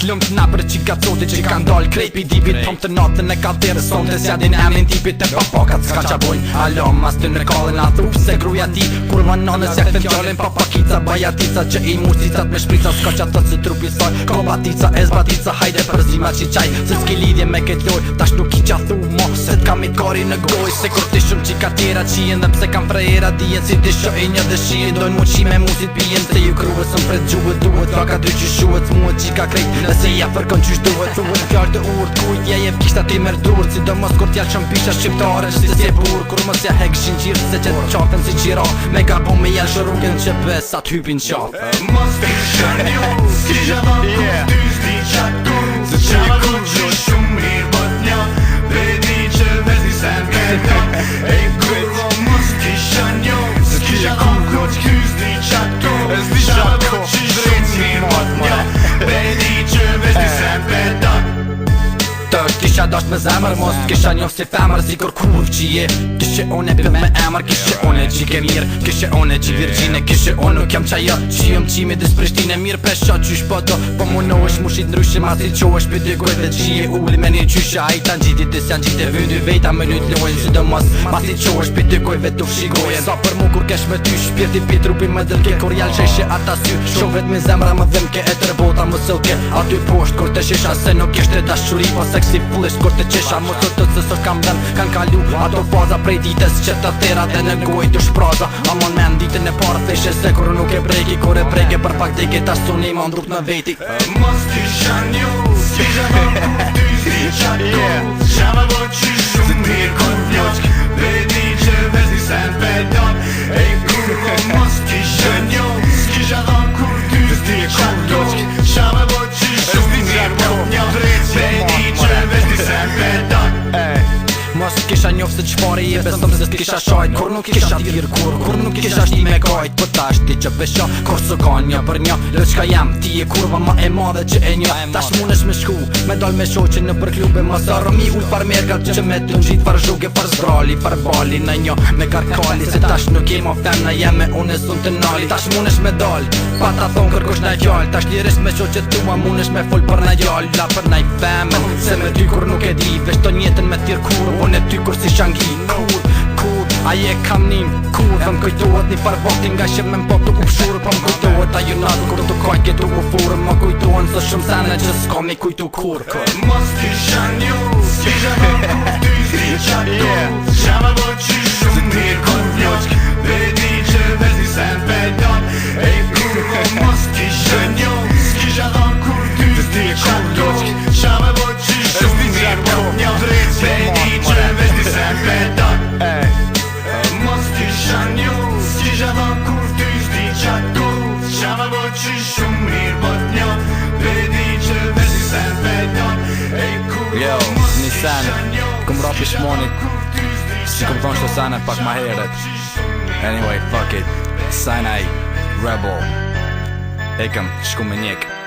Klëm të napër që ka cotit që kanë dal krejpi dipit. Pëm të natën e kalterës sonte se adin emnin tipit. E papakat s'ka qa bojnë alo mas të në kallin atë se gruja ti. Kur ma nanës jak të fjallin papakica bajatica që i musicat me shprica. S'ka qa thët se trupi saj ka batica e zbatica. Hajde për zima që qaj se s'ki lidhje me këtë loj. Tash nuk i qa thu mo se t'ka mi kari në goj. Se kur t'i shumë qika tjera qien dhe pse kam frejera dijen. Si t'i sho e një dëshien dojnë mu qi me musit pijen. Se ju kruve sëm pret gjuhet duhet Flaka dy që shuhet s'muhet qika krejt. Nëse ja fërkon qysh duhet Thuhet fjall të urt kujt ja jep kishta ti merdurt. Si do mos kur t'jall qëm pisha shqiptare që si si e bur. Kur mos ja hek shinqirë se që t'qafen si qira. Me ka bo me jall shërugën që besat hypin qaf. Mos t'ishan ju s'kisha dha kur ty s'di qatu. Se qama do që shumë mirë bët një. Vedi që vezi sen këta. E kurvo mos t'ishan ju s'kisha dha kur ty s'di qatu. Qama do që shumë mirë bët një. Vedi që vezi sen këta. Të kisha dasht me zemër, mos kisha njof si femër. Si kur kur që je kishe one për me emër. Kishe one që ke mirë, kishe one që virgjine. Kishe one nuk jam qaja që jëm qime dis Prishtine. Mirë pesha qysh po do po munohesh mushit ndryshe. Mas i qohesh për dy gojve që je uli me një qysha. A i ta njitit dis janë gjite vyndy vejta me lyt lojnë. Si do mos mas i qohesh për dy gojve të fshigojnë. Sa për mu kur kesh me ty shpirti pi trupi me dërke. Kur jall sheshe ata sy shovet me zemra më dhëm ke e tërbota më sëllke. Aty posht kur të shisha se nuk kishte dashuri si fullisht kur të qesha Mos të se sot kam dhen Kan kalu ato faza prej ditës që të thera dhe në goj të shpraza Amon men ditën e parë theshe se kur nuk e breki Kur e breke për pak deke ta suni ma ndruk në veti Mos t'ishan ju s'kisha dha kur ty s'di qatu. Qama do që shumë mirë kod vjoq. Vedi që vezi sen pedon. E kurvo mos t'ishan ju s'kisha dha kur ty s'di qatu. Qama do që shumë mirë kod vjoq. Vedi që vezi sen pedon. Mos kisha njof se qfari je besëm se s'kisha shajt Kur nuk kisha tir kur nuk kisha shti me kajt Po tash ti që pesha kur s'o ka një për një Lë qka jam ti e kurva ma e madhe që e një Tash munesh me shku me dal me shoqe në për klube Mos arëmi ull par mergat që me të nxit Far zhuge, far zbrali, far bali në një me karkali Se tash nuk jem o femna jeme unë e sun të nali Tash munesh me dal pa ta thon kërkosh na gjall Tash lirisht me shoqe tua munesh me fol për na gjall La për na i femen se me ty kur nuk e di Veshton jetën me tir kur Unë e ty kur si shangi Kur, aje kam nim Kur, dhe m'kujtohet një far vakti nga që me m'po të kupshur Po m'kujtohet a ju natë kur të kaj këtu u furë Më kujtohen së shumë sene që s'ka mi kujtu kur Mos t'ishan ju s'kisha dha kur ty s'di qatu. Qama do që shumë mirë kod vjoq. Vedi që vezi sen pedon. E kurvo mos t'ishan ju s'kisha dha kur ty s'di qatu. Qama do që shumë mirë kod vjoq. Vedi që vezi sen pedon. Mos t'ishan ju s'kisha dha kur ty s'di qatu. Qama do që shumë mirë kod vjoq. Vedi që vezi sen pedon. Yo, një sen, këm rapi shmonit Si këm thonë shto sene pak ma heret Anyway, fuck it Sinai, Rebel Ekëm, shku me njek